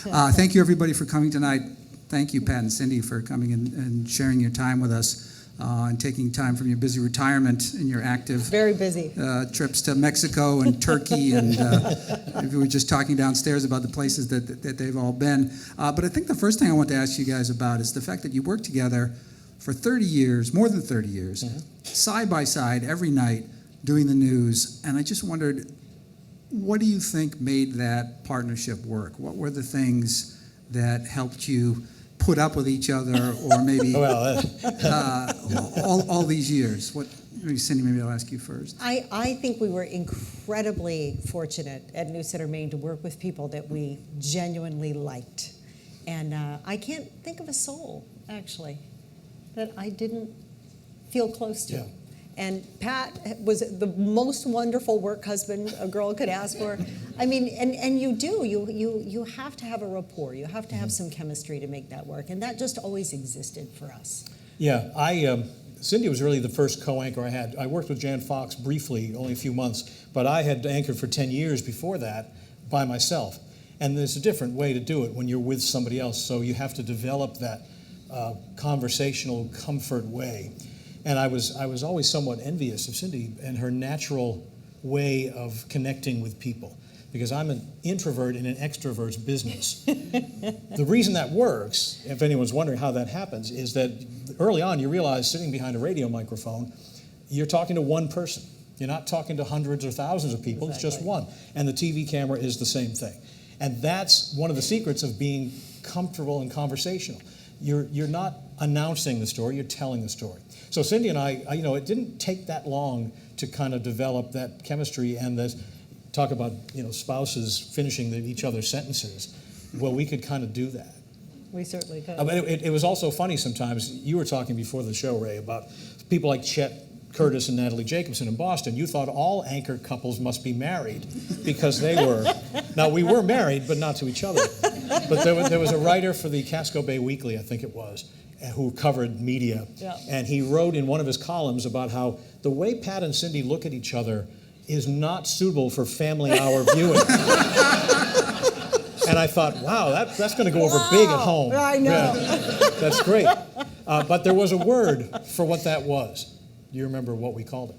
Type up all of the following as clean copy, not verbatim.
Thank you, everybody, for coming tonight. Thank you, Pat and Cindy, for coming and sharing your time with us and taking time from your busy retirement and your active very busy trips to Mexico and Turkey. And we were just talking downstairs about the places that they've all been. But I think the first thing I want to ask you guys about is the fact that you worked together for 30 years, more than 30 years, side by side every night doing the news. And I just wondered, what do you think made that partnership work? What were the things that helped you put up with each other, or maybe all these years? Maybe Cindy, maybe I'll ask you first. I think we were incredibly fortunate at CENTER Maine to work with people that we genuinely liked. And I can't think of a soul, actually, that I didn't feel close to. Yeah. And Pat was the most wonderful work husband a girl could ask for. I mean, and you have to have a rapport. You have to have some chemistry to make that work. And that just always existed for us. Yeah, Cindy was really the first co-anchor I had. I worked with Jan Fox briefly, only a few months, but I had anchored for 10 years before that by myself. And there's a different way to do it when you're with somebody else. So you have to develop that conversational comfort way. And I was always somewhat envious of Cindy and her natural way of connecting with people, because I'm an introvert in an extrovert's business. The reason that works, if anyone's wondering how that happens, is that early on you realize sitting behind a radio microphone, you're talking to one person. You're not talking to hundreds or thousands of people, It's just one. And the TV camera is the same thing. And that's one of the secrets of being comfortable and conversational. You're not announcing the story, you're telling the story. So Cindy and I, it didn't take that long to kind of develop that chemistry and talk about, spouses finishing each other's sentences. Well, we could kind of do that. We certainly could. But it was also funny sometimes. You were talking before the show, Ray, about people like Chet Curtis and Natalie Jacobson in Boston. You thought all anchor couples must be married because they were. Now, we were married, but not to each other. But there was a writer for the Casco Bay Weekly, I think it was, who covered media. Yeah. And he wrote in one of his columns about how the way Pat and Cindy look at each other is not suitable for family hour viewing. And I thought, wow, that's going to go over big at home. I know. Yeah, that's great. But there was a word for what that was. Do you remember what we called it?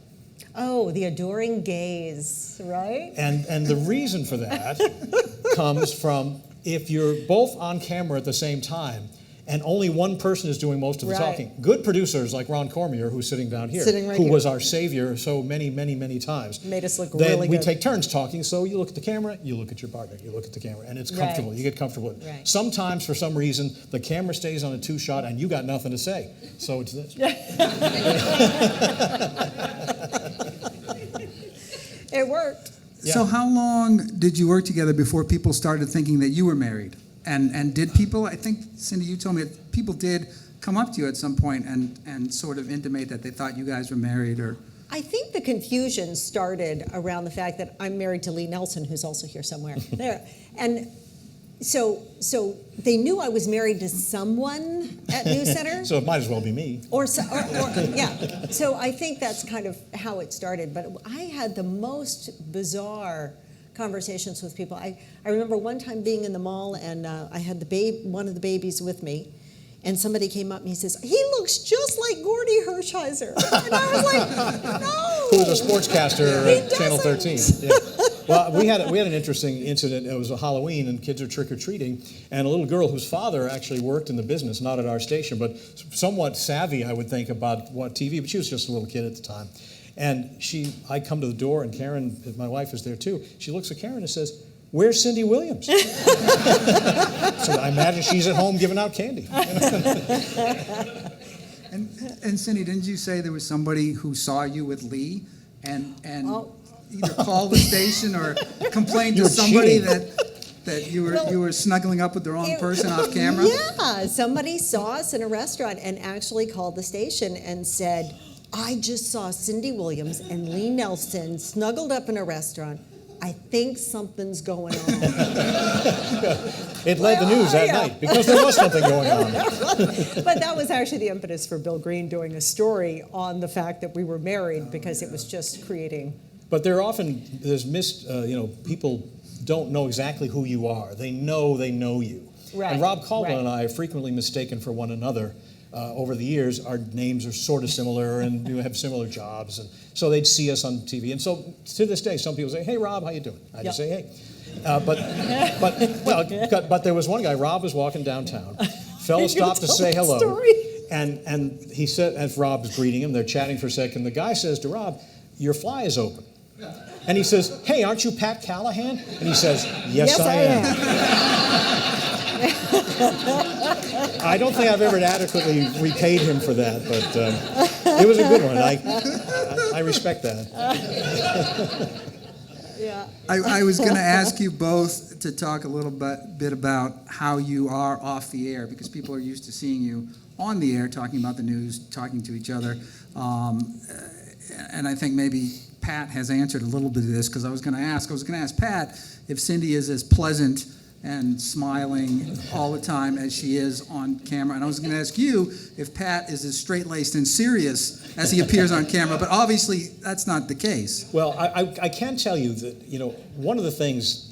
Oh, the adoring gaze, right? And the reason for that comes from if you're both on camera at the same time and only one person is doing most of the talking. Good producers like Ron Cormier, who's sitting down here, who was our savior so many, many, many times. Made us look then really we good. take turns talking, so you look at the camera, you look at your partner, you look at the camera, and it's comfortable. Right. You get comfortable. Right. Sometimes, for some reason, the camera stays on a two-shot and you got nothing to say. So it's this. It worked. Yeah. So how long did you work together before people started thinking that you were married? And did people, I think, Cindy, you told me that people did come up to you at some point and sort of intimate that they thought you guys were married, or... I think the confusion started around the fact that I'm married to Lee Nelson, who's also here somewhere. There. And so they knew I was married to someone at CENTER. So it might as well be me. Or yeah. So I think that's kind of how it started. But I had the most bizarre conversations with people. I remember one time being in the mall, and I had one of the babies with me, and somebody came up and he says, "He looks just like Gordy Hershiser." And I was like, no. Who was a sportscaster at Channel 13. Yeah. Well, we had an interesting incident. It was a Halloween, and kids are trick-or-treating, and a little girl whose father actually worked in the business, not at our station, but somewhat savvy, I would think, about what TV, but she was just a little kid at the time. And I come to the door, and Karen, my wife, is there too. She looks at Karen and says, "Where's Cindy Williams?" So I imagine she's at home giving out candy. And Cindy, didn't you say there was somebody who saw you with Lee and either called the station or complained to somebody that you were snuggling up with the wrong person off camera? Yeah, somebody saw us in a restaurant and actually called the station and said, "I just saw Cindy Williams and Lee Nelson snuggled up in a restaurant. I think something's going on." It led the news that night because there was something going on. But that was actually the impetus for Bill Green doing a story on the fact that we were married, because it was just creating. But there's people don't know exactly who you are. They know you. Right, And Rob Callaghan right. and I are frequently mistaken for one another. Over the years, our names are sort of similar, and we have similar jobs, and so they'd see us on TV. And so to this day, some people say, "Hey, Rob, how you doing?" I just say, "Hey." But there was one guy. Rob was walking downtown. Fella stopped to say hello, and he said, as Rob's greeting him, they're chatting for a second. The guy says to Rob, "Your fly is open." And he says, "Hey, aren't you Pat Callaghan?" And he says, "Yes, I am." I don't think I've ever adequately repaid him for that, but it was a good one. I respect that. Yeah. I was going to ask you both to talk a little bit about how you are off the air, because people are used to seeing you on the air talking about the news, talking to each other. And I think maybe Pat has answered a little bit of this, because I was going to ask Pat if Cindy is as pleasant and smiling all the time as she is on camera. And I was going to ask you if Pat is as straight-laced and serious as he appears on camera, but obviously that's not the case. Well, I can tell you that, one of the things,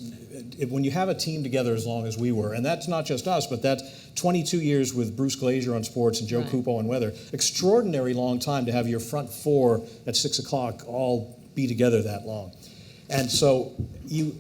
when you have a team together as long as we were, and that's not just us, but that's 22 years with Bruce Glazier on sports and Joe Cupo on weather, extraordinary long time to have your front four at 6 o'clock all be together that long. And so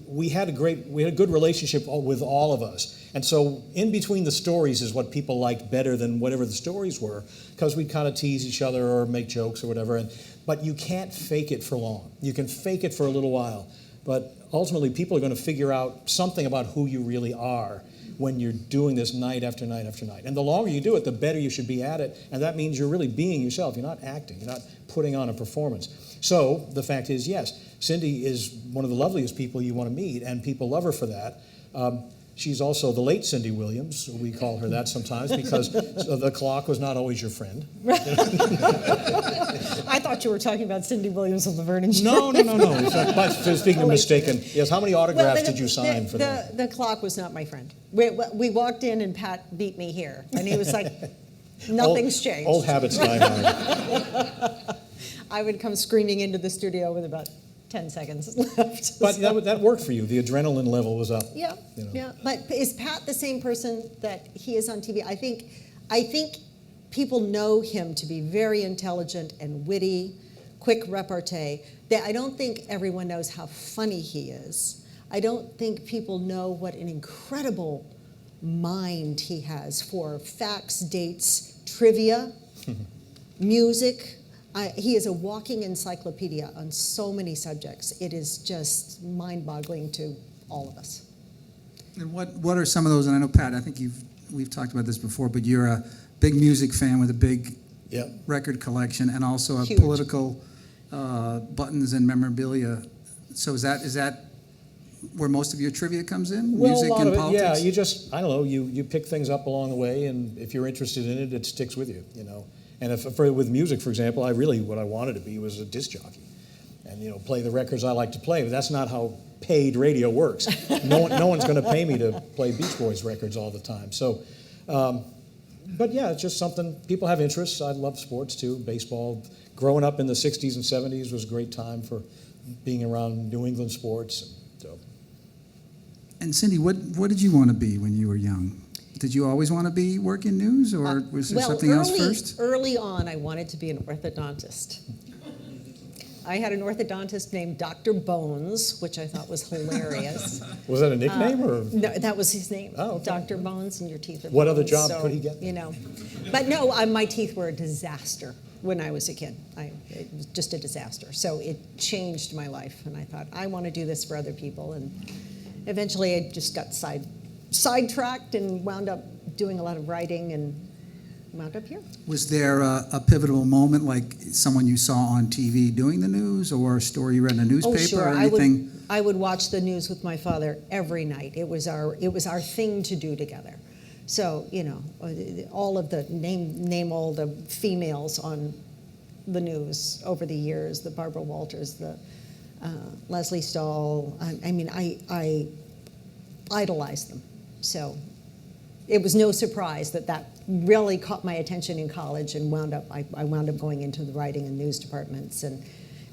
we had a good relationship with all of us. And so in between the stories is what people liked better than whatever the stories were, because we'd kind of tease each other or make jokes or whatever. But you can't fake it for long. You can fake it for a little while, but ultimately people are going to figure out something about who you really are when you're doing this night after night after night. And the longer you do it, the better you should be at it. And that means you're really being yourself. You're not acting. You're not putting on a performance. So the fact is, yes, Cindy is one of the loveliest people you want to meet, and people love her for that. She's also the late Cindy Williams. We call her that sometimes because the clock was not always your friend. I thought you were talking about Cindy Williams of the Vernon Show. No. But speaking of mistaken, yes, how many autographs did you sign for that? The clock was not my friend. We walked in and Pat beat me here, and he was like, nothing's changed. Old habits die hard. I would come screaming into the studio with about 10 seconds left. But that worked for you. The adrenaline level was up. Yeah, yeah. But is Pat the same person that he is on TV? I think people know him to be very intelligent and witty, quick repartee. I don't think everyone knows how funny he is. I don't think people know what an incredible mind he has for facts, dates, trivia, music. He is a walking encyclopedia on so many subjects. It is just mind-boggling to all of us. And what are some of those? And I know, Pat, I think we've talked about this before, but you're a big music fan with a big record collection, and also a Huge. political buttons and memorabilia. So is that where most of your trivia comes in? Well, music a lot and of it, politics? yeah. You just, I don't know, you pick things up along the way, and if you're interested in it, it sticks with you, And with music, for example, what I wanted to be was a disc jockey, and play the records I like to play. But that's not how paid radio works. No one's going to pay me to play Beach Boys records all the time. So, but yeah, it's just something. People have interests. I love sports too. Baseball. Growing up in the '60s and '70s was a great time for being around New England sports. So. And Cindy, what did you want to be when you were young? Did you always want to be working news, or was there something else first? Early on, I wanted to be an orthodontist. I had an orthodontist named Dr. Bones, which I thought was hilarious. Was that a nickname or? No, that was his name. Oh, okay. Dr. Bones, and your teeth are What bones, other job so, could he get? But no, my teeth were a disaster when I was a kid. It was just a disaster. So it changed my life, and I thought, I want to do this for other people. And eventually I just got sidetracked and wound up doing a lot of writing and wound up here. Was there a pivotal moment, like someone you saw on TV doing the news, or a story you read in a newspaper, sure. or anything? I would watch the news with my father every night. It was our thing to do together. So all of the name all the females on the news over the years, the Barbara Walters, the Leslie Stahl. I idolized them. So it was no surprise that really caught my attention in college, and I wound up going into the writing and news departments, and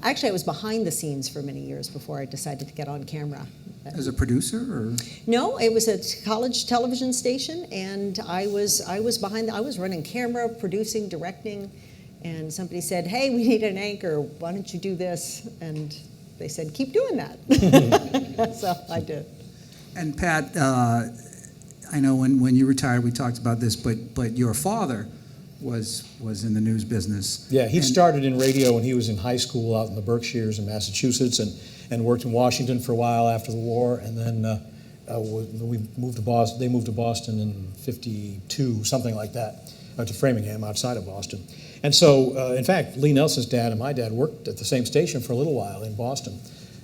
Actually, I was behind the scenes for many years before I decided to get on camera. As a producer, or? No, it was a college television station, and I was behind. I was running camera, producing, directing, and somebody said, "Hey, we need an anchor. Why don't you do this?" And they said, "Keep doing that." So I did. And Pat, I know when you retired, we talked about this, but your father was in the news business. Yeah, he started in radio when he was in high school out in the Berkshires in Massachusetts, and worked in Washington for a while after the war, and then we moved to Boston. They moved to Boston in '52, something like that, to Framingham outside of Boston. And so, in fact, Lee Nelson's dad and my dad worked at the same station for a little while in Boston,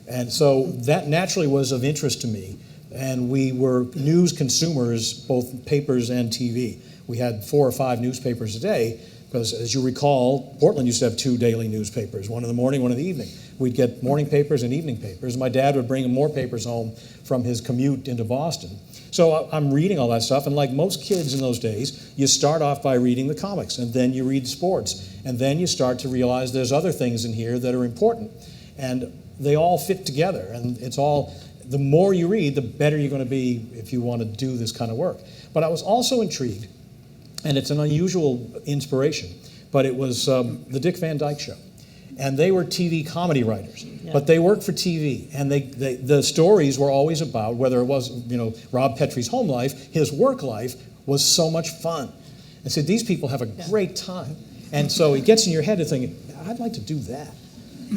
and so that naturally was of interest to me. And we were news consumers, both papers and TV. We had 4 or 5 newspapers a day, because as you recall, Portland used to have 2 daily newspapers, one in the morning, one in the evening. We'd get morning papers and evening papers. My dad would bring more papers home from his commute into Boston. So I'm reading all that stuff, and like most kids in those days, you start off by reading the comics, and then you read sports, and then you start to realize there's other things in here that are important. And they all fit together, and it's all, the more you read, the better you're going to be if you want to do this kind of work. But I was also intrigued, and it's an unusual inspiration, but it was the Dick Van Dyke Show. And they were TV comedy writers, but they worked for TV, and the stories were always about, whether it was Rob Petrie's home life, his work life was so much fun. And so these people have a great time, and so it gets in your head to think, I'd like to do that,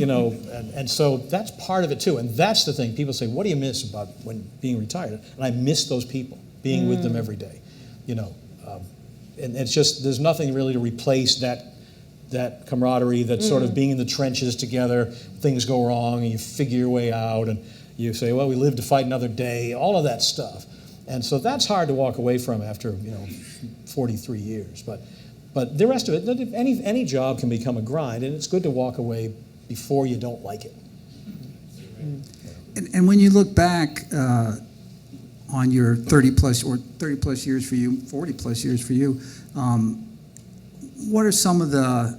and so that's part of it too. And that's the thing, people say, what do you miss about when being retired? And I miss those people, being with them every day, and it's just, there's nothing really to replace that camaraderie, that sort of being in the trenches together. Things go wrong and you figure your way out, and you say, well, we live to fight another day, all of that stuff. And so that's hard to walk away from after 43 years. But the rest of it, any job can become a grind, and it's good to walk away before you don't like it. And when you look back on your 30 plus years for you, 40 plus years for you, what are some of the,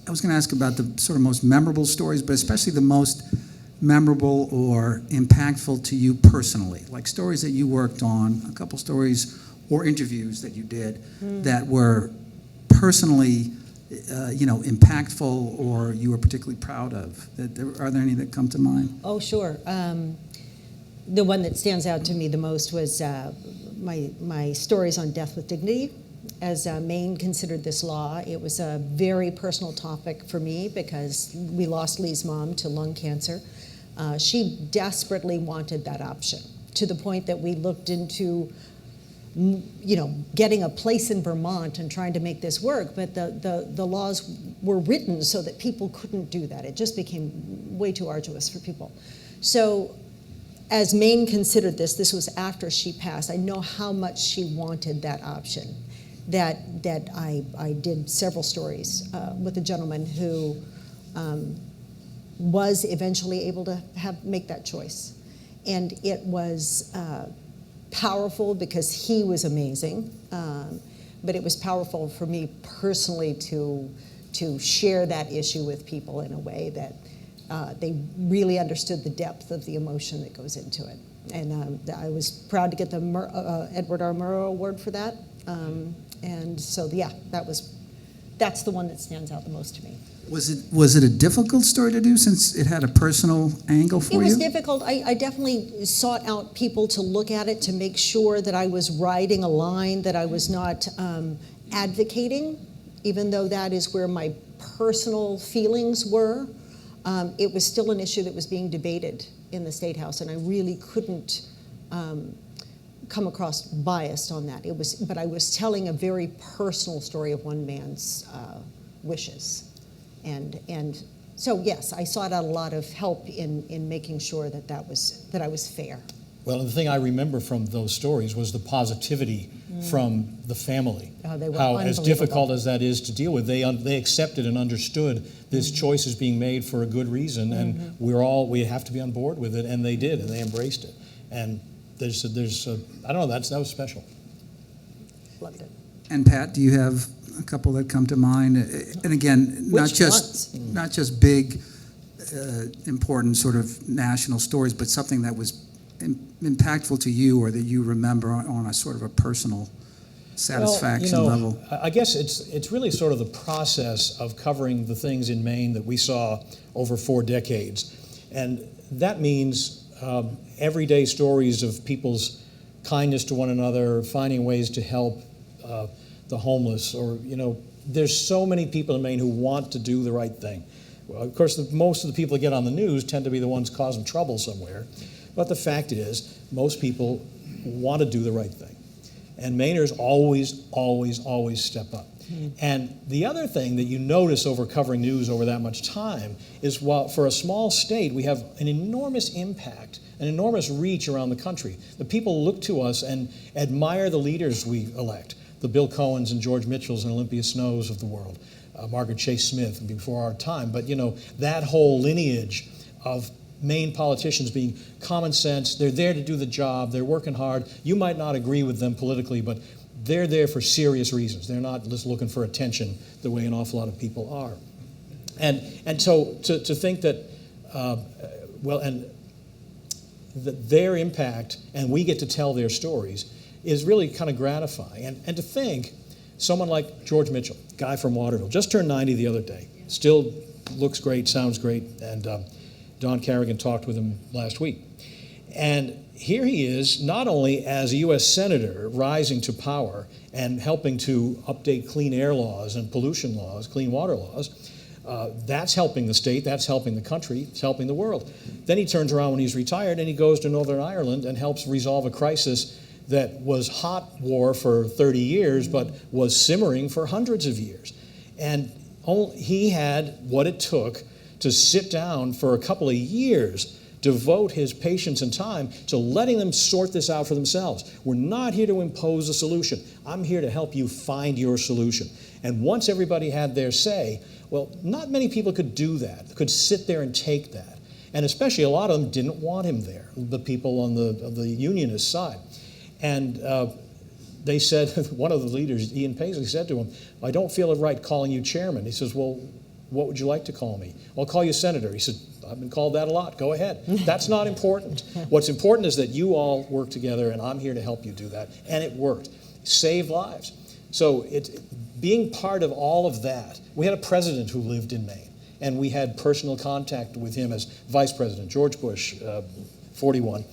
I was going to ask about the sort of most memorable stories, but especially the most memorable or impactful to you personally, like stories that you worked on, a couple stories or interviews that you did that were personally impactful or you were particularly proud of. Are there any that come to mind? Oh, sure. The one that stands out to me the most was my stories on death with dignity. As Maine considered this law, it was a very personal topic for me because we lost Lee's mom to lung cancer. She desperately wanted that option, to the point that we looked into getting a place in Vermont and trying to make this work, but the laws were written so that people couldn't do that. It just became way too arduous for people. So as Maine considered this was after she passed. I know how much she wanted that option. That I did several stories with a gentleman who was eventually able to make that choice. And it was powerful because he was amazing, but it was powerful for me personally to share that issue with people in a way that they really understood the depth of the emotion that goes into it. And I was proud to get the Edward R. Murrow Award for that. And so, yeah, that's the one that stands out the most to me. Was it a difficult story to do since it had a personal angle for you? It was difficult. I definitely sought out people to look at it to make sure that I was riding a line, that I was not advocating, even though that is where my personal feelings were. It was still an issue that was being debated in the State House, and I really couldn't come across biased on that. But I was telling a very personal story of one man's wishes. And so, yes, I sought out a lot of help in making sure that I was fair. Well, the thing I remember from those stories was the positivity from the family. Oh, they were how, as unbelievable. difficult as that is to deal with, they accepted and understood this choice is being made for a good reason, and we have to be on board with it, and they did, and they embraced it. And I don't know, that was special. Loved it. And Pat, do you have a couple that come to mind. And again, not Which just ones? not just big, important sort of national stories, but something that was impactful to you or that you remember on a sort of a personal satisfaction level. I guess it's really sort of the process of covering the things in Maine that we saw over 4 decades. And that means everyday stories of people's kindness to one another, finding ways to help the homeless, or, there's so many people in Maine who want to do the right thing. Well, of course, most of the people that get on the news tend to be the ones causing trouble somewhere. But the fact is, most people want to do the right thing. And Mainers always, always, always step up. And the other thing that you notice over covering news over that much time is, while for a small state, we have an enormous impact, an enormous reach around the country. The people look to us and admire the leaders we elect, the Bill Cohens and George Mitchells and Olympia Snowes of the world, Margaret Chase Smith before our time. But, that whole lineage of Maine politicians being common sense, they're there to do the job, they're working hard. You might not agree with them politically, but they're there for serious reasons. They're not just looking for attention the way an awful lot of people are. And so to think that, that their impact, and we get to tell their stories, is really kind of gratifying. And to think someone like George Mitchell, guy from Waterville, just turned 90 the other day, still looks great, sounds great, and Don Callaghan talked with him last week. And here he is, not only as a U.S. Senator rising to power and helping to update clean air laws and pollution laws, clean water laws. That's helping the state, that's helping the country, it's helping the world. Then he turns around when he's retired and he goes to Northern Ireland and helps resolve a crisis that was hot war for 30 years, but was simmering for hundreds of years. And he had what it took to sit down for a couple of years, devote his patience and time to letting them sort this out for themselves. We're not here to impose a solution. I'm here to help you find your solution. And once everybody had their say, well, not many people could do that, could sit there and take that. And especially a lot of them didn't want him there, the people on the unionist side. And they said, one of the leaders, Ian Paisley, said to him, I don't feel it right calling you chairman. He says, well, what would you like to call me? I'll call you senator. He said, I've been called that a lot. Go ahead. That's not important. What's important is that you all work together, and I'm here to help you do that. And it worked. Saved lives. So being part of all of that, we had a president who lived in Maine, and we had personal contact with him as vice president, George Bush, 41,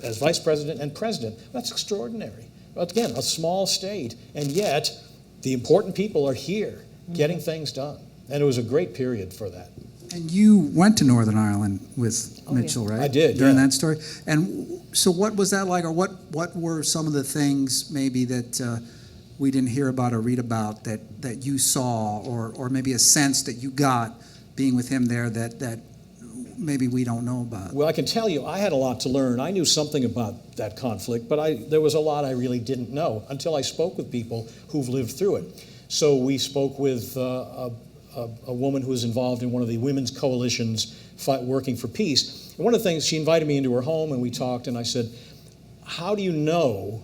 as vice president and president. That's extraordinary. But again, a small state, and yet the important people are here getting things done. And it was a great period for that. And you went to Northern Ireland with Mitchell, right? I did, during yeah. that story. And so what was that like, or what were some of the things maybe that we didn't hear about or read about that you saw, or maybe a sense that you got being with him there that maybe we don't know about? Well, I can tell you, I had a lot to learn. I knew something about that conflict, but there was a lot I really didn't know until I spoke with people who've lived through it. So we spoke with a woman who was involved in one of the women's coalitions working for peace. And one of the things, she invited me into her home and we talked, and I said, how do you know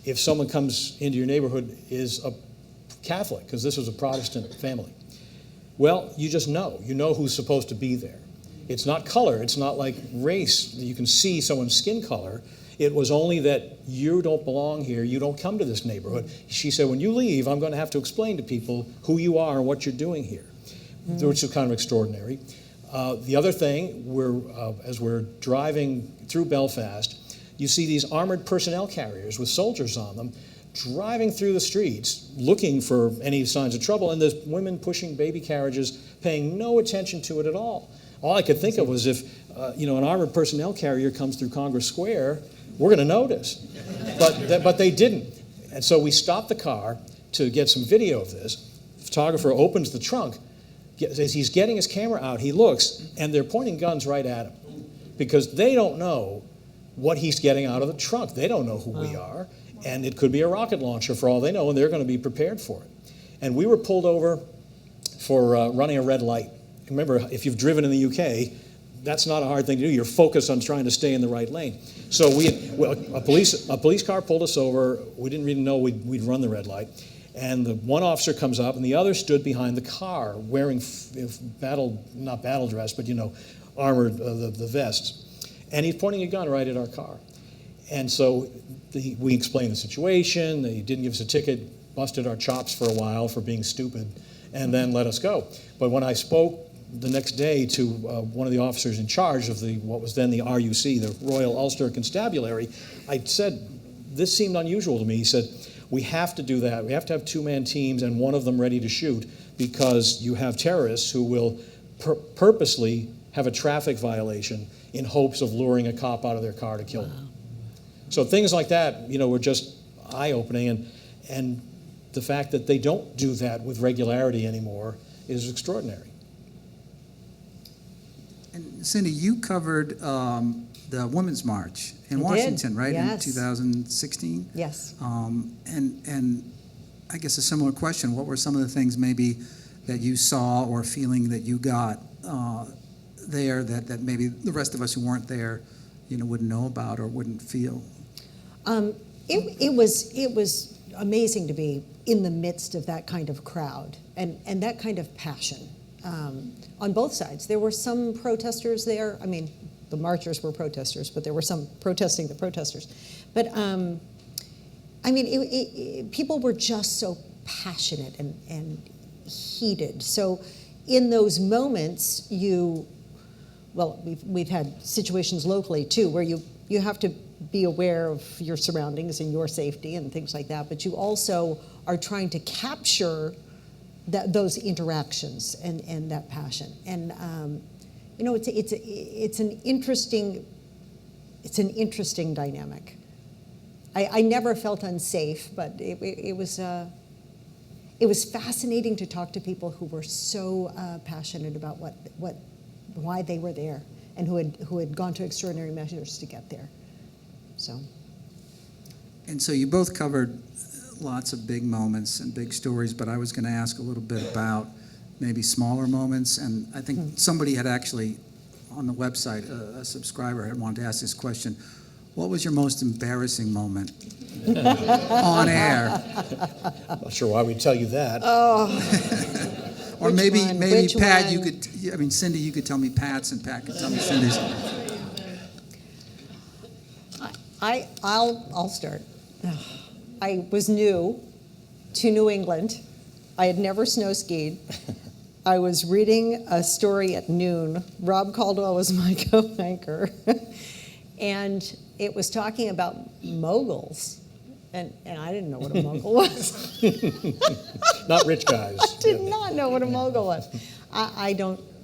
if someone comes into your neighborhood is a Catholic? Because this was a Protestant family. Well, you just know. You know who's supposed to be there. It's not color. It's not like race. You can see someone's skin color. It was only that you don't belong here, you don't come to this neighborhood. She said, when you leave, I'm going to have to explain to people who you are and what you're doing here, which is kind of extraordinary. The other thing, as we're driving through Belfast, you see these armored personnel carriers with soldiers on them driving through the streets looking for any signs of trouble, and there's women pushing baby carriages, paying no attention to it at all. All I could think of was if an armored personnel carrier comes through Congress Square, we're going to notice. But they didn't. And so we stopped the car to get some video of this. The photographer opens the trunk. As he's getting his camera out, he looks, and they're pointing guns right at him because they don't know what he's getting out of the trunk. They don't know who we are, and it could be a rocket launcher for all they know, and they're going to be prepared for it. And we were pulled over for running a red light. Remember, if you've driven in the UK, that's not a hard thing to do. You're focused on trying to stay in the right lane. So a police car pulled us over. We didn't really know we'd run the red light. And the one officer comes up, and the other stood behind the car wearing not battle dress, but, armored, the vests. And he's pointing a gun right at our car. And so we explained the situation. They didn't give us a ticket, busted our chops for a while for being stupid, and then let us go. But when I spoke the next day to one of the officers in charge of what was then the RUC, the Royal Ulster Constabulary, I said, this seemed unusual to me. He said, we have to do that. We have to have two-man teams and one of them ready to shoot, because you have terrorists who will purposely have a traffic violation in hopes of luring a cop out of their car to kill them. So things like that, were just eye-opening, and the fact that they don't do that with regularity anymore is extraordinary. And Cindy, you covered the Women's March in Washington, right? Yes. In 2016? Yes. And I guess a similar question, what were some of the things maybe that you saw or feeling that you got there that maybe the rest of us who weren't there, wouldn't know about or wouldn't feel? It was amazing to be in the midst of that kind of crowd and that kind of passion on both sides. There were some protesters there. I mean, the marchers were protesters, but there were some protesting the protesters. But people were just so passionate and heated. So in those moments, we've had situations locally too, where you have to be aware of your surroundings and your safety and things like that, but you also are trying to capture those interactions and that passion. And it's an interesting dynamic. I never felt unsafe, but it was fascinating to talk to people who were so passionate about why they were there, and who had gone to extraordinary measures to get there. And so you both covered lots of big moments and big stories, but I was going to ask a little bit about maybe smaller moments. And I think somebody had actually, on the website, a subscriber had wanted to ask this question. What was your most embarrassing moment on air? I'm not sure why we'd tell you that. Or Which maybe one? Pat, Cindy, you could tell me Pat's, and Pat could tell me Cindy's. I'll start. I was new to New England. I had never snow skied. I was reading a story at noon. Rob Caldwell was my co-anchor. And it was talking about moguls. And I didn't know what a mogul was. Not rich guys. I did not know what a mogul was.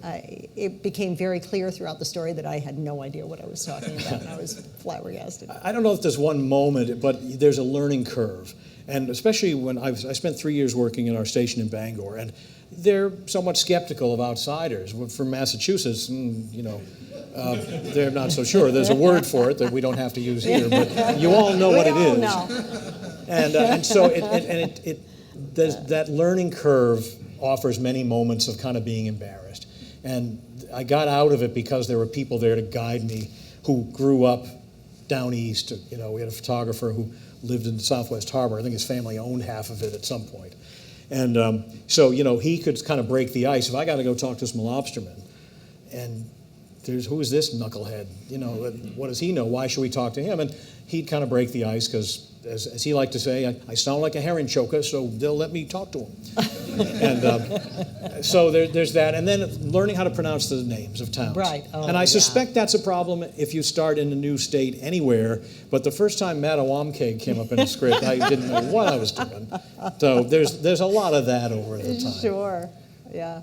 It became very clear throughout the story that I had no idea what I was talking about, and I was flabbergasted. I don't know if there's one moment, but there's a learning curve. And especially when I spent 3 years working in our station in Bangor, and they're somewhat skeptical of outsiders. From Massachusetts, they're not so sure. There's a word for it that we don't have to use here, but you all know what it is. Know. And so that learning curve offers many moments of kind of being embarrassed. And I got out of it because there were people there to guide me who grew up down east. We had a photographer who lived in Southwest Harbor. I think his family owned half of it at some point. And so he could kind of break the ice. If I got to go talk to some lobsterman, and who is this knucklehead? What does he know? Why should we talk to him? And he'd kind of break the ice because, as he liked to say, I sound like a herring choker, so they'll let me talk to him. And so there's that. And then learning how to pronounce the names of towns. Right. Oh, and I suspect that's a problem if you start in a new state anywhere. But the first time Mattawamkeag came up in a script, I didn't know what I was doing. So there's a lot of that over the time. Sure. Yeah.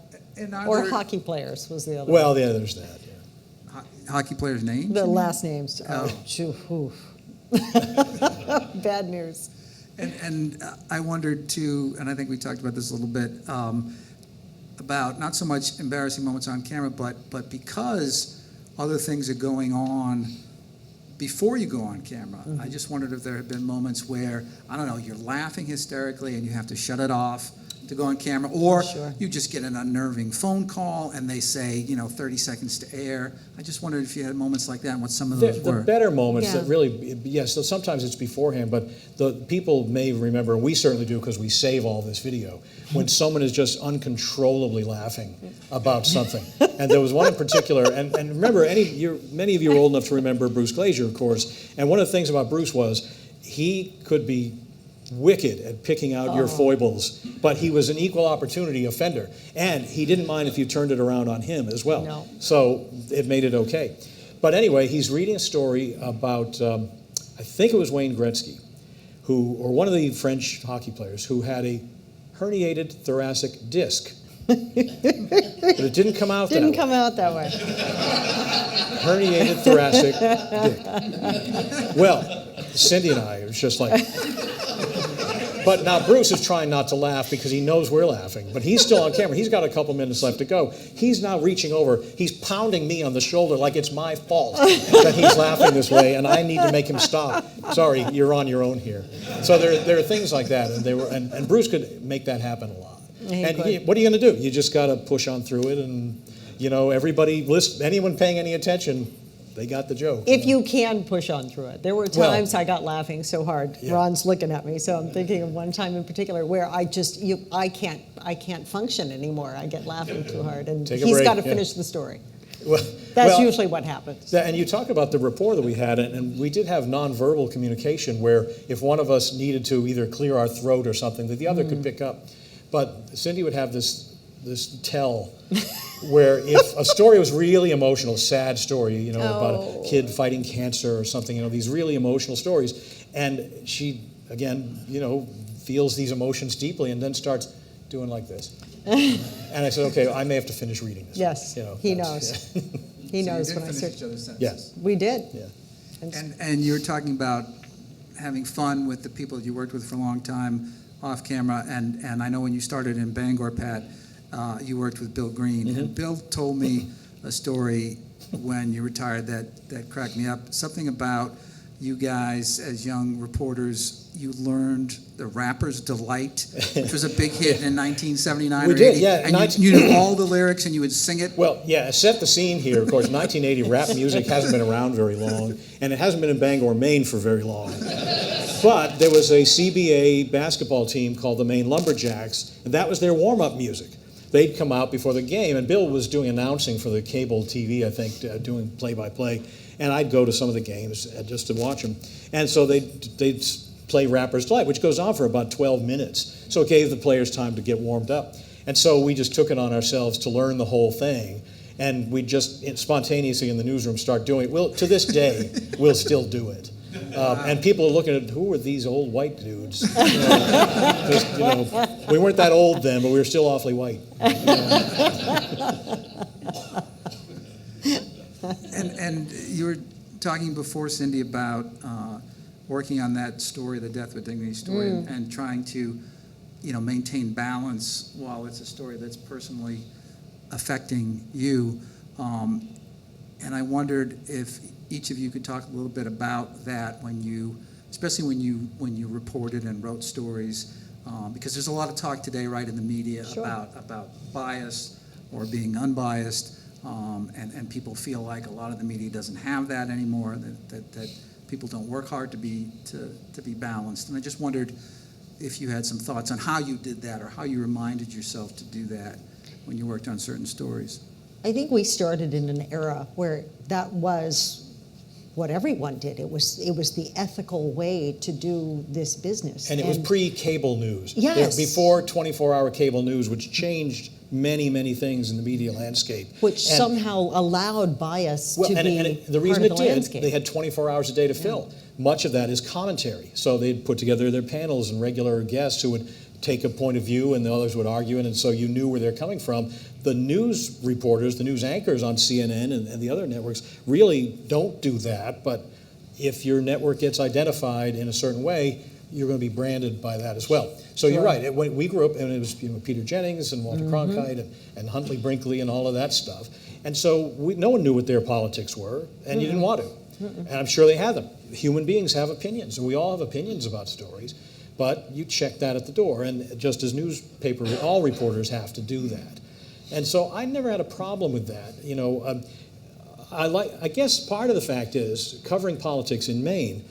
Or hockey players was the other Well, one. yeah, there's that. Yeah. Hockey players' names? The last names. Bad news. And I wondered too, and I think we talked about this a little bit, about not so much embarrassing moments on camera, but because other things are going on before you go on camera. Mm-hmm. I just wondered if there had been moments where, I don't know, you're laughing hysterically and you have to shut it off to go on camera, or Sure. you just get an unnerving phone call and they say, 30 seconds to air. I just wondered if you had moments like that and what some of those The were. better moments Yeah. that really, yes, so sometimes it's beforehand, but the people may remember, and we certainly do because we save all this video, when someone is just uncontrollably laughing about something. And there was one in particular, and remember, many of you are old enough to remember Bruce Glazier, of course, and one of the things about Bruce was he could be wicked at picking out your foibles, but he was an equal opportunity offender, and he didn't mind if you turned it around on him as well. No. So it made it okay. But anyway, he's reading a story about, I think it was Wayne Gretzky, or one of the French hockey players, who had a herniated thoracic disc. But it didn't come out Didn't that come way. out that way. Herniated thoracic disc. Well, Cindy and I, it was just like... But now Bruce is trying not to laugh because he knows we're laughing, but he's still on camera. He's got a couple minutes left to go. He's now reaching over. He's pounding me on the shoulder like it's my fault that he's laughing this way, and I need to make him stop. Sorry, you're on your own here. So there are things like that, and Bruce could make that happen a lot. What are you going to do? You just got to push on through it, and everybody, anyone paying any attention, they got the joke. If you can push on through it. There were times I got laughing so hard. Yeah. Ron's looking at me, so I'm thinking of one time in particular where I can't function anymore. I get laughing too hard, and Take a he's break, got to yeah. finish the story. Well, That's well, usually what happens. And you talk about the rapport that we had, and we did have nonverbal communication where if one of us needed to either clear our throat or something, that the other could pick up. But Cindy would have this tell where if a story was really emotional, sad story, about a kid fighting cancer or something, these really emotional stories, and she, again, feels these emotions deeply and then starts doing like this. And I said, okay, I may have to finish reading this. Yes, he knows. Yeah. He knows So you when I did finish search. each other's sentences. Yes. We did. Yeah. And you were talking about having fun with the people that you worked with for a long time off camera, and I know when you started in Bangor, Pat, you worked with Bill Green, and Bill told me a story when you retired that cracked me up. Something about you guys as young reporters, you learned the Rapper's Delight, which was a big hit in 1979 We or did, 80. yeah. And you knew all the lyrics and you would sing it. Well, yeah, set the scene here. Of course, 1980, rap music hasn't been around very long, and it hasn't been in Bangor, Maine for very long. But there was a CBA basketball team called the Maine Lumberjacks, and that was their warm-up music. They'd come out before the game, and Bill was doing announcing for the cable TV, I think, doing play-by-play, and I'd go to some of the games just to watch them. And so they'd play Rapper's Delight, which goes on for about 12 minutes. So it gave the players time to get warmed up. And so we just took it on ourselves to learn the whole thing, and we just spontaneously in the newsroom start doing it. To this day, we'll still do it. And people are looking at, who are these old white dudes? We weren't that old then, but we were still awfully white. And you were talking before, Cindy, about working on that story, the Death with Dignity story, and trying to, maintain balance while it's a story that's personally affecting you. And I wondered if each of you could talk a little bit about that especially when you reported and wrote stories, because there's a lot of talk today, right, in the media about bias or being unbiased, and people feel like a lot of the media doesn't have that anymore. That people don't work hard to be balanced. And I just wondered if you had some thoughts on how you did that or how you reminded yourself to do that when you worked on certain stories. I think we started in an era where that was what everyone did. It was the ethical way to do this business. And it was pre-cable news. Yes. Before 24-hour cable news, which changed many, many things in the media landscape. Which somehow allowed bias to be the reason part of the it landscape. did, they had 24 hours a day to fill. Much of that is commentary. So they'd put together their panels and regular guests who would take a point of view and the others would argue, and so you knew where they're coming from. The news reporters, the news anchors on CNN and the other networks really don't do that, but if your network gets identified in a certain way, you're going to be branded by that as well. So You're right. When we grew up, and it was Peter Jennings and Walter Cronkite and Huntley Brinkley and all of that stuff, and so no one knew what their politics were, and you didn't want to. And I'm sure they had them. Human beings have opinions, and we all have opinions about stories. but you check that at the door. And just as newspaper, all reporters have to do that. And so I never had a problem with that. I guess part of the fact is, covering politics in Maine,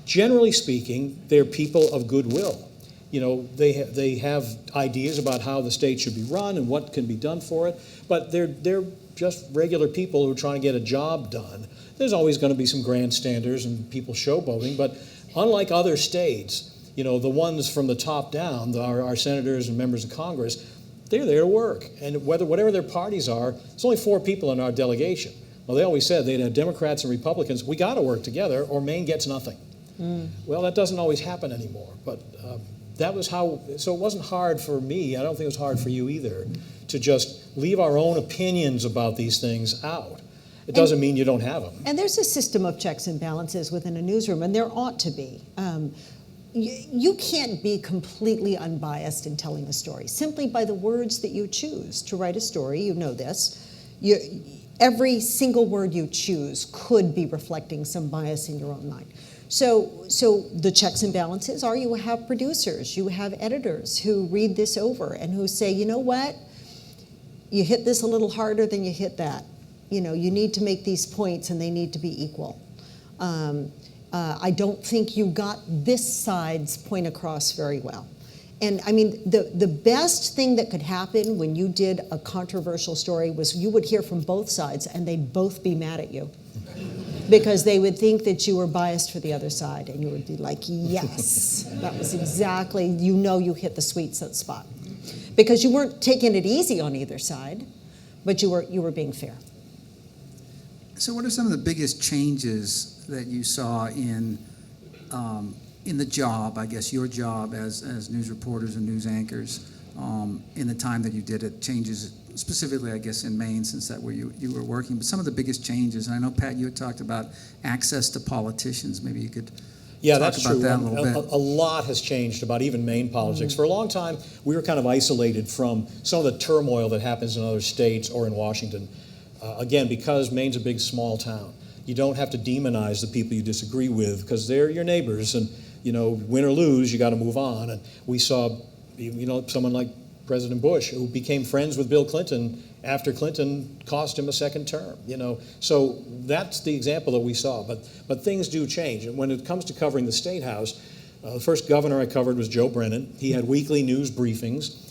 generally speaking, they're people of goodwill. They have ideas about how the state should be run and what can be done for it, but they're just regular people who are trying to get a job done. There's always going to be some grandstanders and people showboating, but unlike other states, the ones from the top down, our senators and members of Congress, they're there to work. And whatever their parties are, there's only 4 people in our delegation. Well, they always said they'd have Democrats and Republicans. We got to work together or Maine gets nothing. Well, that doesn't always happen anymore, but that was how, so it wasn't hard for me, I don't think it was hard for you either, to just leave our own opinions about these things out. It doesn't mean you don't have them. And there's a system of checks and balances within a newsroom, and there ought to be. You can't be completely unbiased in telling a story, simply by the words that you choose to write a story. You know this. Every single word you choose could be reflecting some bias in your own mind. So the checks and balances are, you have producers, you have editors who read this over and who say, you know what, you hit this a little harder than you hit that. You need to make these points and they need to be equal. I don't think you got this side's point across very well. And I mean, the best thing that could happen when you did a controversial story was you would hear from both sides and they'd both be mad at you. Because they would think that you were biased for the other side, and you would be like, yes, that was exactly, you hit the sweet spot. Because you weren't taking it easy on either side, but you were being fair. So what are some of the biggest changes that you saw in the job, I guess your job as news reporters and news anchors, in the time that you did it, changes specifically, I guess, in Maine, since that where you were working, but some of the biggest changes, and I know, Pat, you had talked about access to politicians. Maybe you could talk that's about true. that a little bit. A lot has changed about even Maine politics. For a long time, we were kind of isolated from some of the turmoil that happens in other states or in Washington. Again, because Maine's a big, small town. You don't have to demonize the people you disagree with because they're your neighbors, and win or lose, you got to move on. And we saw, someone like President Bush, who became friends with Bill Clinton after Clinton cost him a second term. So that's the example that we saw. But things do change, and when it comes to covering the State House, the first governor I covered was Joe Brennan. He had weekly news briefings.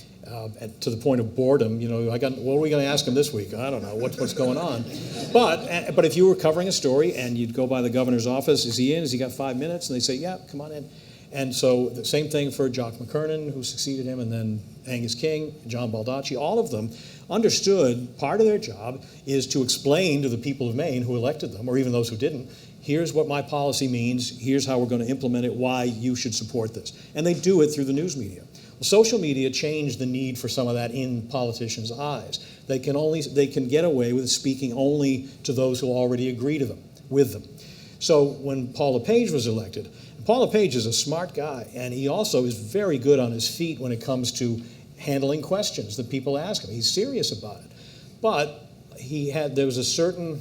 To the point of boredom, what are we going to ask him this week? I don't know what's going on. But if you were covering a story and you'd go by the governor's office, is he in? Has he got 5 minutes? And they say, yeah, come on in. And so the same thing for Jock McKernan, who succeeded him, and then Angus King, John Baldacci. All of them understood part of their job is to explain to the people of Maine who elected them, or even those who didn't, here's what my policy means, here's how we're going to implement it, why you should support this. And they do it through the news media. Social media changed the need for some of that in politicians' eyes. They can get away with speaking only to those who already agree with them. So when Paul LePage was elected, Paul LePage is a smart guy, and he also is very good on his feet when it comes to handling questions that people ask him. He's serious about it. But there was a certain,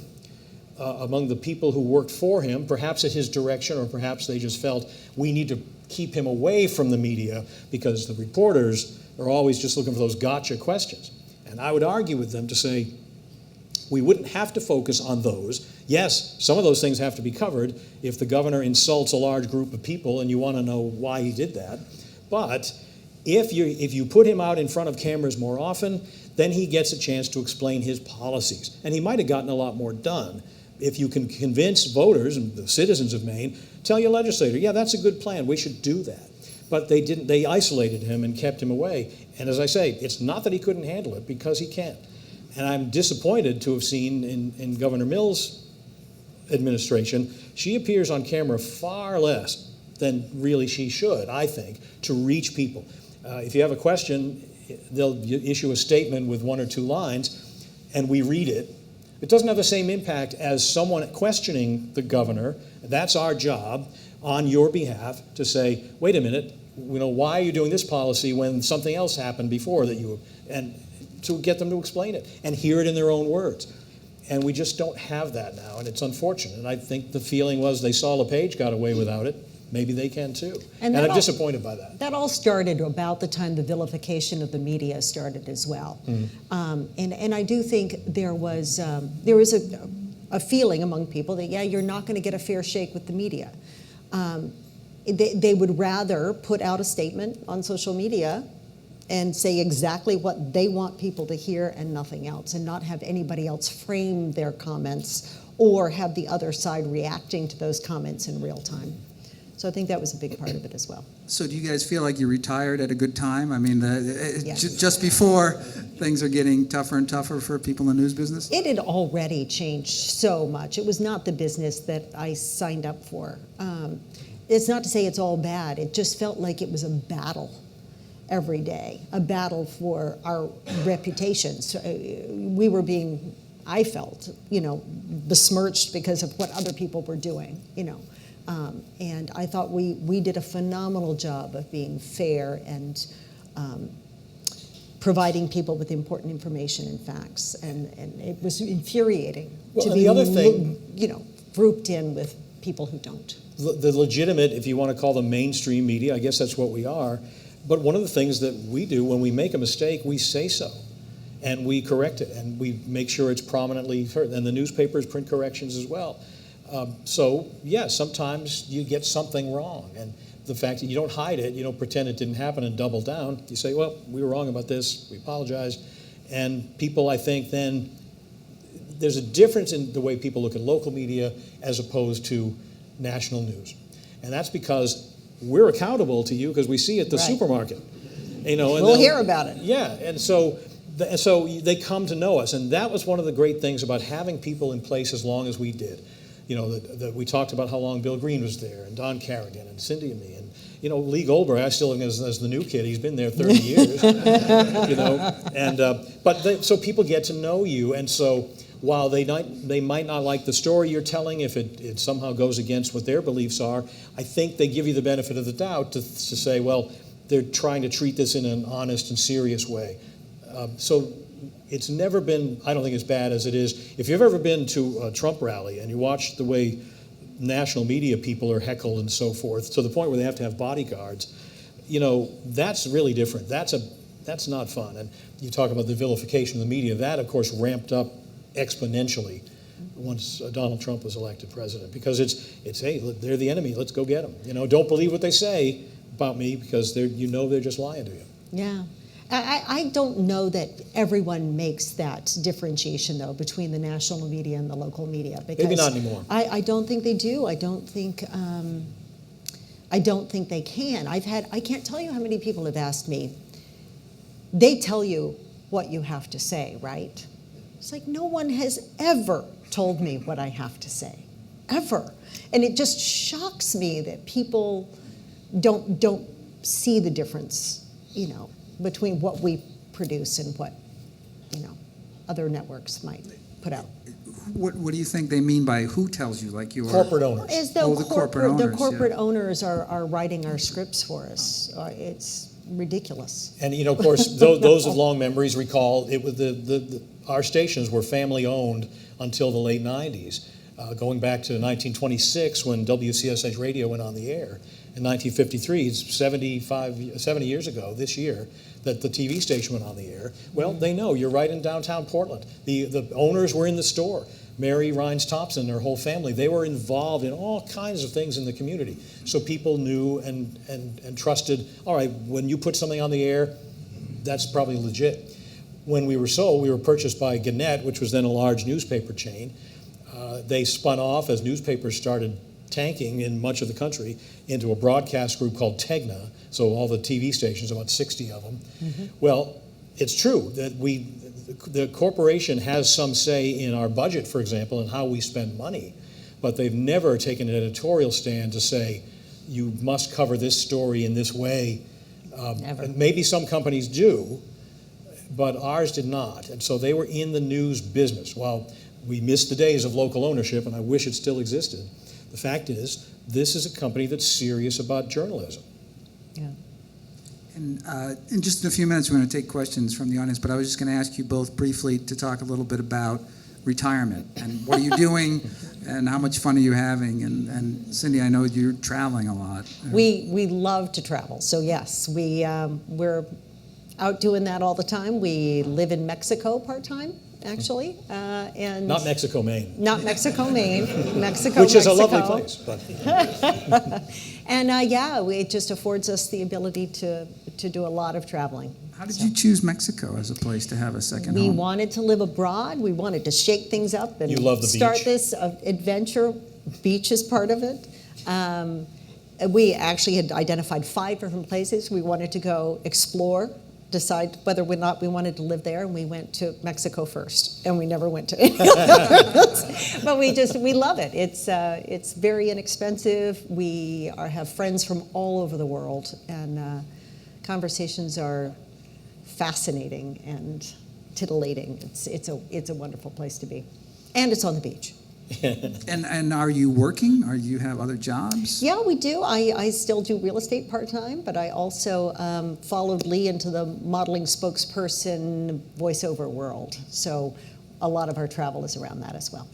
among the people who worked for him, perhaps at his direction, or perhaps they just felt we need to keep him away from the media because the reporters are always just looking for those gotcha questions. And I would argue with them to say, we wouldn't have to focus on those. Yes, some of those things have to be covered if the governor insults a large group of people and you want to know why he did that. But if you put him out in front of cameras more often, then he gets a chance to explain his policies. And he might have gotten a lot more done if you can convince voters and the citizens of Maine, tell your legislator, yeah, that's a good plan, we should do that. But they didn't, they isolated him and kept him away. And as I say, it's not that he couldn't handle it, because he can. And I'm disappointed to have seen in Governor Mills' administration, she appears on camera far less than really she should, I think, to reach people. If you have a question, they'll issue a statement with 1 or 2 lines, and we read it. It doesn't have the same impact as someone questioning the governor. That's our job on your behalf to say, wait a minute, why are you doing this policy when something else happened before that you, and to get them to explain it and hear it in their own words. And we just don't have that now, and it's unfortunate. And I think the feeling was they saw LePage got away without it, maybe they can too. And And that I'm disappointed by that. That all started about the time the vilification of the media started as well. And I do think there was a feeling among people that, yeah, you're not going to get a fair shake with the media. They would rather put out a statement on social media and say exactly what they want people to hear and nothing else, and not have anybody else frame their comments or have the other side reacting to those comments in real time. So I think that was a big part of it as well. So do you guys feel like you retired at a good time? I mean, Yes. just before things are getting tougher and tougher for people in the news business? It had already changed so much. It was not the business that I signed up for. It's not to say it's all bad. It just felt like it was a battle every day, a battle for our reputations. We were being, I felt, besmirched because of what other people were doing, and I thought we did a phenomenal job of being fair and providing people with important information and facts, and it was infuriating to be, the other thing, grouped in with people who don't. The legitimate, if you want to call them mainstream media, I guess that's what we are. But one of the things that we do when we make a mistake, we say so, and we correct it, and we make sure it's prominently heard. And the newspapers print corrections as well. So, yeah, sometimes you get something wrong, and the fact that you don't hide it, you don't pretend it didn't happen and double down. You say, well, we were wrong about this, we apologize. And people, I think, then, there's a difference in the way people look at local media as opposed to national news. And that's because we're accountable to you because we see it at the Right. supermarket. And We'll hear about it. Yeah, and so they come to know us, and that was one of the great things about having people in place as long as we did. We talked about how long Bill Green was there, and Don Callaghan, and Cindy and me, and Lee Goldberg. I still think as the new kid. He's been there 30 years. So people get to know you, and so while they might not like the story you're telling if it somehow goes against what their beliefs are, I think they give you the benefit of the doubt to say, well, they're trying to treat this in an honest and serious way. So it's never been, I don't think, as bad as it is. If you've ever been to a Trump rally and you watch the way national media people are heckled and so forth, to the point where they have to have bodyguards, that's really different. That's not fun. And you talk about the vilification of the media. That, of course, ramped up exponentially once Donald Trump was elected president, because it's hey, look, they're the enemy, let's go get them. Don't believe what they say about me because they're just lying to you. Yeah. I don't know that everyone makes that differentiation, though, between the national media and the local media. Because Maybe not anymore. I don't think they do. I don't think they can. I can't tell you how many people have asked me. They tell you what you have to say, right? It's like no one has ever told me what I have to say, ever. And it just shocks me that people don't see the difference, between what we produce and what, other networks might put out. What do you think they mean by who tells you? Like your Corporate owners. As though the corporate owners, corporate owners are writing our scripts for us. It's ridiculous. And of course, those with long memories recall it was our stations were family owned until the late 90s, going back to 1926 when WCSH radio went on the air. In 1953, it's 70 years ago this year that the TV station went on the air. Well, they know you're right in downtown Portland. The owners were in the store. Mary Rhines Thompson and her whole family, they were involved in all kinds of things in the community. So people knew and trusted, all right, when you put something on the air, that's probably legit. When we were sold, we were purchased by Gannett, which was then a large newspaper chain. They spun off as newspapers started tanking in much of the country into a broadcast group called Tegna, so all the TV stations, about 60 of them. Mm-hmm. Well, it's true that the corporation has some say in our budget, for example, and how we spend money, but they've never taken an editorial stand to say, you must cover this story in this way. Never. And maybe some companies do, but ours did not. And so they were in the news business. While we missed the days of local ownership, and I wish it still existed, the fact is, this is a company that's serious about journalism. Yeah. And in just a few minutes, we're going to take questions from the audience, but I was just going to ask you both briefly to talk a little bit about retirement, and what are you doing, and how much fun are you having? And Cindy, I know you're traveling a lot. We love to travel, so yes, we're out doing that all the time. We live in Mexico part-time, actually, and Not Mexico, Maine. Not Mexico, Maine. Mexico, Which is a Mexico. lovely place. But And it just affords us the ability to do a lot of traveling. How did you choose Mexico as a place to have a second We home? wanted to live abroad. We wanted to shake things up and You love the start beach. this adventure. Beach is part of it. We actually had identified 5 different places we wanted to go explore, decide whether or not we wanted to live there, and we went to Mexico first, and we never went to any others. But we love it. It's very inexpensive. We have friends from all over the world, and conversations are fascinating and titillating. It's a wonderful place to be, and it's on the beach. And are you working? Or you have other jobs? Yeah, we do. I still do real estate part-time, but I also followed Lee into the modeling spokesperson voiceover world. So a lot of our travel is around that as well.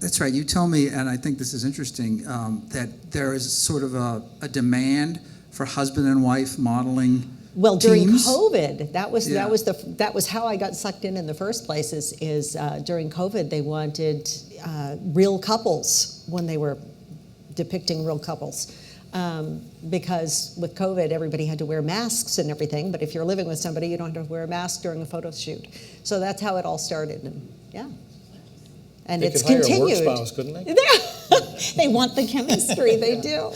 That's right. You told me, and I think this is interesting, that there is sort of a demand for husband and wife modeling. Well, during teams? COVID, that was Yeah. that was how I got sucked in the first place. Is during COVID they wanted real couples when they were depicting real couples, because with COVID everybody had to wear masks and everything. But if you're living with somebody, you don't have to wear a mask during a photo shoot. So that's how it all started, and and they it's could hire continued. a work spouse, couldn't they? They want the chemistry. They do.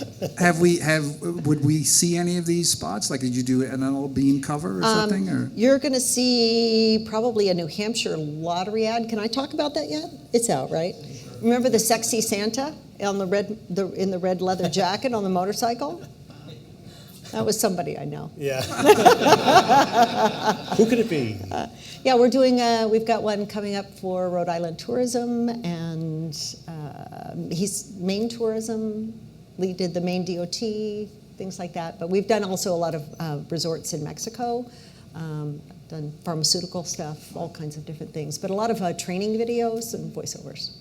Would we see any of these spots? Like, did you do an little bean cover or something? Or You're going to see probably a New Hampshire lottery ad. Can I talk about that yet? It's out, right? Remember the sexy Santa on in the red leather jacket on the motorcycle? That was somebody I know. Yeah. Who could it be? Yeah, we're doing. We've got one coming up for Rhode Island Tourism, and he's Maine Tourism. Lee did the Maine DOT, things like that. But we've done also a lot of resorts in Mexico, done pharmaceutical stuff, all kinds of different things. But a lot of training videos and voiceovers.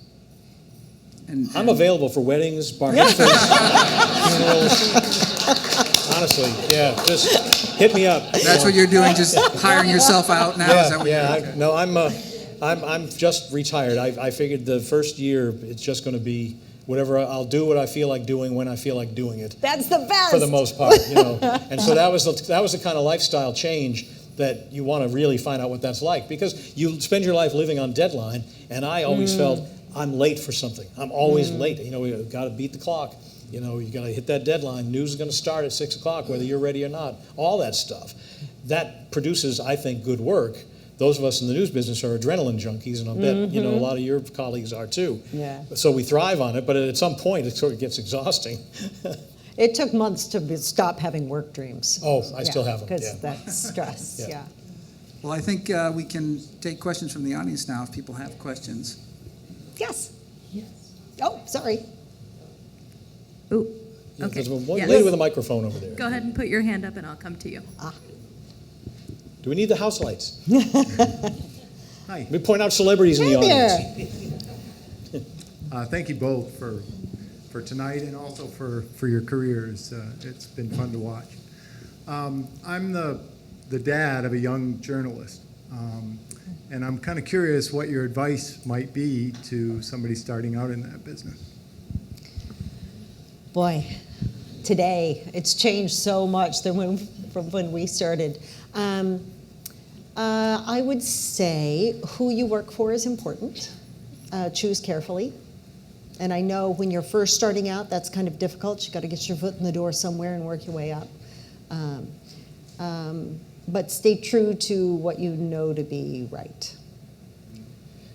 I'm available for weddings, bar mitzvahs, funerals. Honestly, yeah, just hit me up. that's what you're doing, just hiring yourself out now? Is that what you're doing? I'm just retired. I figured the first year it's just going to be whatever. I'll do what I feel like doing when I feel like doing it. That's the best. For the most part, And so that was the kind of lifestyle change that you want to really find out what that's like, because you spend your life living on deadline, and I always felt I'm late for something. I'm always late. We got to beat the clock. You got to hit that deadline. News is going to start at 6 o'clock, whether you're ready or not. All that stuff. That produces, I think, good work. Those of us in the news business are adrenaline junkies, and I'll bet a lot of your colleagues are too. Yeah. So we thrive on it, but at some point it sort of gets exhausting. It took months to stop having work dreams. Oh, I still have them. Because that's stress. Yeah. Well, I think we can take questions from the audience now if people have questions. Yes. Oh, sorry. Ooh, Yeah, okay. there's a Yes. lady with a microphone over there. Go ahead and put your hand up and I'll come to you. Do we need the house lights? Hi. Let me point out celebrities in the Hey audience. Thank you both for tonight and also for your careers. It's been fun to watch. I'm the dad of a young journalist, and I'm kind of curious what your advice might be to somebody starting out in that business. Boy, today it's changed so much from when we started. I would say who you work for is important. Choose carefully. And I know when you're first starting out, that's kind of difficult. You got to get your foot in the door somewhere and work your way up. But stay true to what you know to be right.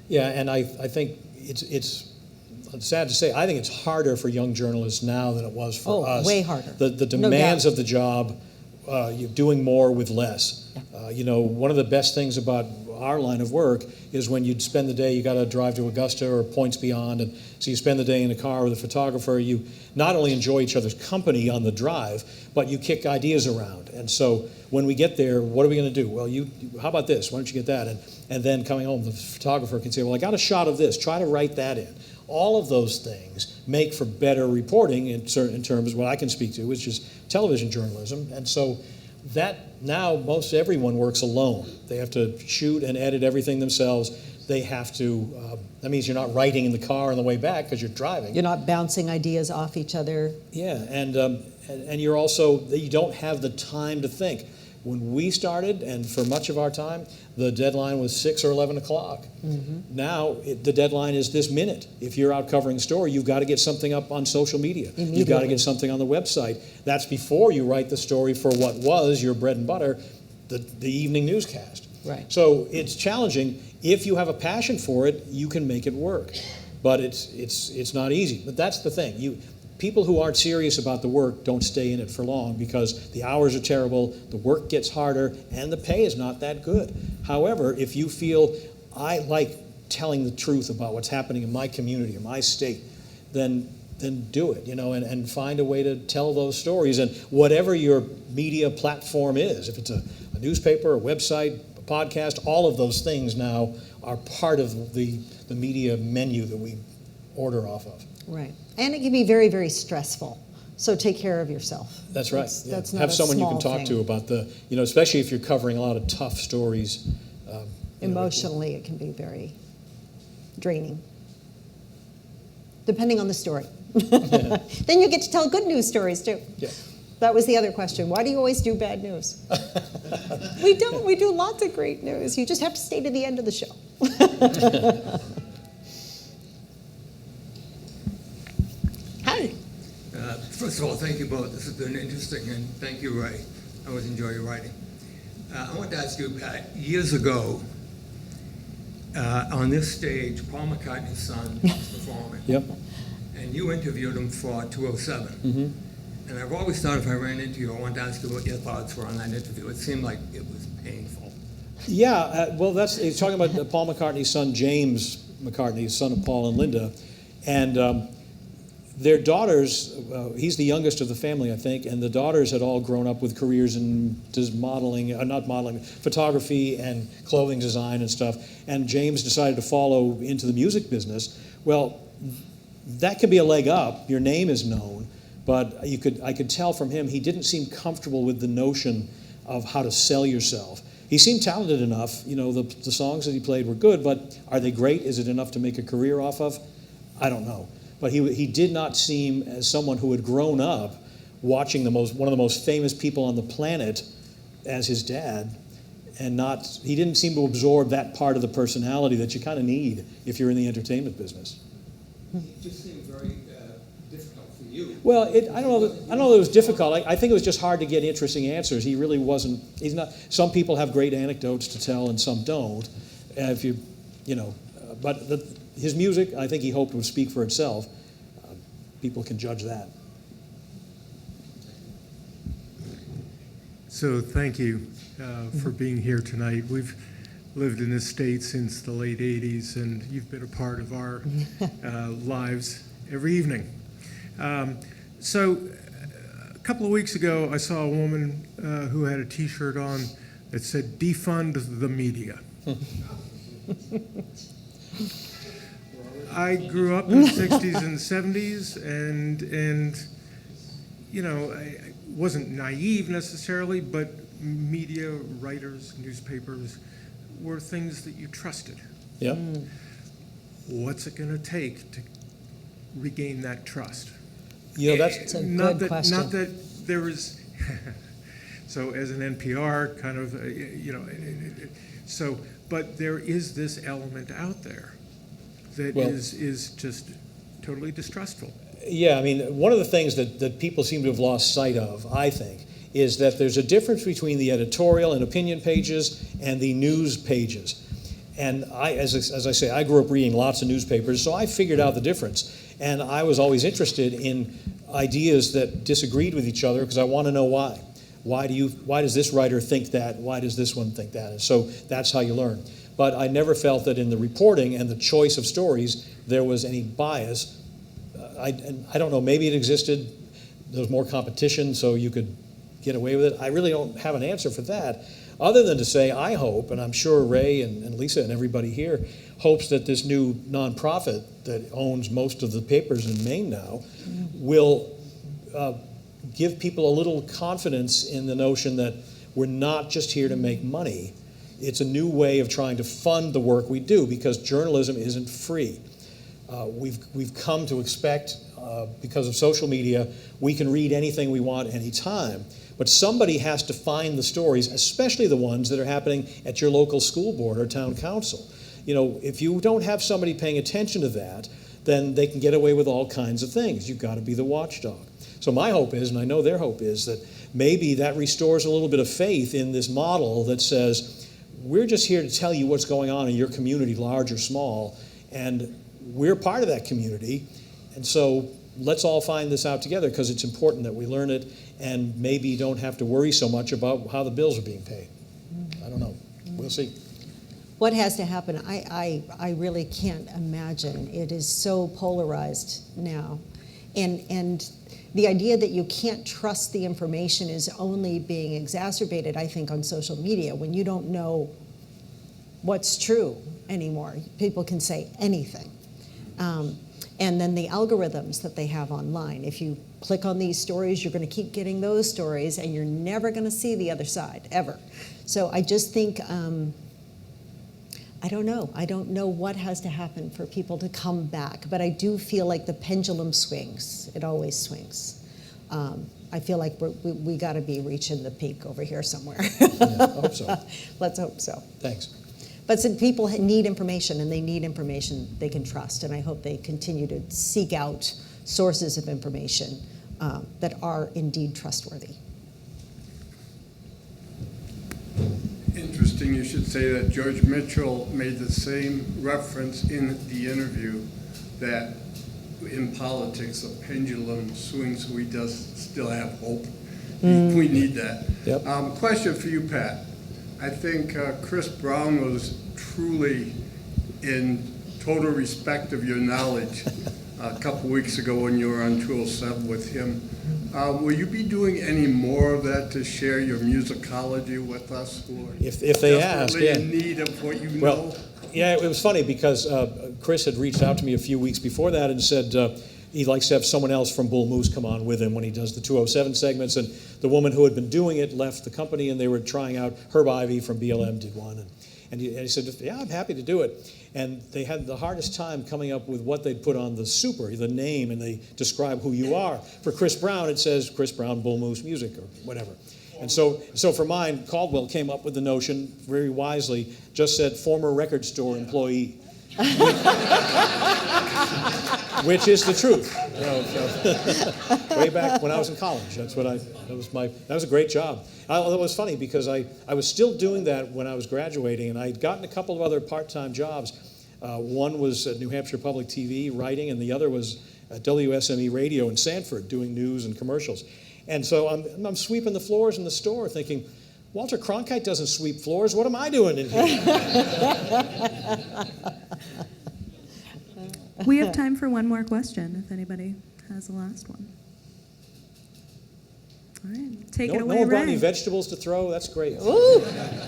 Yeah, and I think it's sad to say, I think it's harder for young journalists now than it was for us. Way harder. The demands of the job you're doing more with less. One of the best things about our line of work is when you spend the day, you got to drive to Augusta or points beyond, and so you spend the day in a car with a photographer. You not only enjoy each other's company on the drive, but you kick ideas around. And so when we get there, what are we going to do? Well, how about this? Why don't you get that? And then coming home, the photographer can say, well, I got a shot of this. Try to write that in. All of those things make for better reporting in terms of what I can speak to, which is television journalism. And so that now most everyone works alone. They have to shoot and edit everything themselves. They have to, that means you're not writing in the car on the way back because you're driving. You're not bouncing ideas off each other. Yeah, and you're also, you don't have the time to think. When we started, and for much of our time, the deadline was 6 or 11 o'clock. Mm-hmm. Now, the deadline is this minute. If you're out covering a story, you've got to get something up on social media. You've got to get something on the website. That's before you write the story for what was your bread and butter, the evening newscast. Right. So it's challenging. If you have a passion for it, you can make it work. But it's not easy. But that's the thing. People who aren't serious about the work don't stay in it for long because the hours are terrible, the work gets harder, and the pay is not that good. However, if you feel, I like telling the truth about what's happening in my community or my state, then do it, and find a way to tell those stories. And whatever your media platform is, if it's a newspaper, a website, a podcast, all of those things now are part of the media menu that we order off of. Right. And it can be very, very stressful. So take care of yourself. That's right. That's not Have a someone you small can talk thing. to about especially if you're covering a lot of tough stories. Emotionally, it can be very draining, depending on the story. Then you get to tell good news stories, too. Yeah. That was the other question. Why do you always do bad news? We don't. We do lots of great news. You just have to stay to the end of the show. Hi. First of all, thank you both. This has been interesting, and thank you, Ray. I always enjoy your writing. I want to ask you, Pat, years ago, on this stage, Paul McCartney's son was performing. Yep. And you interviewed him for 207. Mm-hmm. And I've always thought if I ran into you, I wanted to ask you what your thoughts were on that interview. It seemed like it was painful. Yeah, he's talking about Paul McCartney's son, James McCartney, son of Paul and Linda. And their daughters, he's the youngest of the family, I think, and the daughters had all grown up with careers in photography and clothing design and stuff. And James decided to follow into the music business. Well, that could be a leg up. Your name is known, but I could tell from him he didn't seem comfortable with the notion of how to sell yourself. He seemed talented enough. The songs that he played were good, but are they great? Is it enough to make a career off of? I don't know. But he did not seem as someone who had grown up watching one of the most famous people on the planet as his dad, and he didn't seem to absorb that part of the personality that you kind of need if you're in the entertainment business. It just seemed very difficult for you. Well, I don't know that it was difficult. I think it was just hard to get interesting answers. He really wasn't. He's not. Some people have great anecdotes to tell, and some don't. But his music, I think he hoped would speak for itself. People can judge that. So thank you for being here tonight. We've lived in this state since the late 80s, and you've been a part of our lives every evening. So a couple of weeks ago, I saw a woman who had a T-shirt on that said, "Defund the media." I grew up in the 60s and 70s, and I wasn't naive necessarily, but media, writers, newspapers were things that you trusted. Yep. What's it going to take to regain that trust? That's It's a good question. Not that there is. So as an NPR kind of, but there is this element out there that is just totally distrustful. Yeah, one of the things that people seem to have lost sight of, I think, is that there's a difference between the editorial and opinion pages and the news pages. And as I say, I grew up reading lots of newspapers, so I figured out the difference. And I was always interested in ideas that disagreed with each other because I want to know why. Why does this writer think that? Why does this one think that? And so that's how you learn. But I never felt that in the reporting and the choice of stories there was any bias. I don't know, maybe it existed. There was more competition, so you could get away with it. I really don't have an answer for that, other than to say I hope, and I'm sure Ray and Lisa and everybody here hopes that this new nonprofit that owns most of the papers in Maine now will give people a little confidence in the notion that we're not just here to make money. It's a new way of trying to fund the work we do, because journalism isn't free. We've come to expect, because of social media, we can read anything we want anytime. But somebody has to find the stories, especially the ones that are happening at your local school board or town council. You know, if you don't have somebody paying attention to that, then they can get away with all kinds of things. You've got to be the watchdog. So my hope is, and I know their hope is, that maybe that restores a little bit of faith in this model that says, we're just here to tell you what's going on in your community, large or small, and we're part of that community. And so let's all find this out together, because it's important that we learn it and maybe don't have to worry so much about how the bills are being paid. I don't know. We'll see. What has to happen, I really can't imagine. It is so polarized now. And the idea that you can't trust the information is only being exacerbated, I think, on social media, when you don't know what's true anymore. People can say anything. And then the algorithms that they have online. If you click on these stories, you're going to keep getting those stories, and you're never going to see the other side, ever. So I just think, I don't know. I don't know what has to happen for people to come back, but I do feel like the pendulum swings. It always swings. I feel like we got to be reaching the peak over here somewhere. Yeah, I hope so. Let's hope so. Thanks. But some people need information, and they need information they can trust, and I hope they continue to seek out sources of information that are indeed trustworthy. Interesting you should say that. George Mitchell made the same reference in the interview, that in politics a pendulum swings, so we just still have hope. We need that. Yep. Question for you, Pat. I think Chris Brown was truly in total respect of your knowledge a couple weeks ago when you were on 207 with him. Will you be doing any more of that to share your musicology with us, who are If they ask, desperately yeah. in need of what you Well, know? yeah, it was funny because Chris had reached out to me a few weeks before that and said he likes to have someone else from Bull Moose come on with him when he does the 207 segments. And the woman who had been doing it left the company, and they were trying out. Herb Ivey from BLM did one. And he said, yeah, I'm happy to do it. And they had the hardest time coming up with what they'd put on the super, the name, and they describe who you are. For Chris Brown, it says Chris Brown Bull Moose Music or whatever. And so for mine, Caldwell came up with the notion, very wisely, just said former record store employee. Which is the truth. You know, so way back when I was in college, that was a great job. It was funny because I was still doing that when I was graduating, and I'd gotten a couple of other part-time jobs. One was at New Hampshire Public TV writing, and the other was at WSME Radio in Sanford doing news and commercials. And so I'm sweeping the floors in the store thinking, Walter Cronkite doesn't sweep floors. What am I doing in here? We have time for one more question, if anybody has the last one. All right, take it away, No one brought any Ray. vegetables to throw? That's great. Ooh,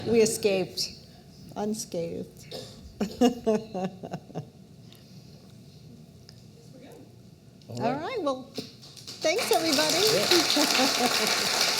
we escaped unscathed. All right, well, thanks, everybody. Yeah.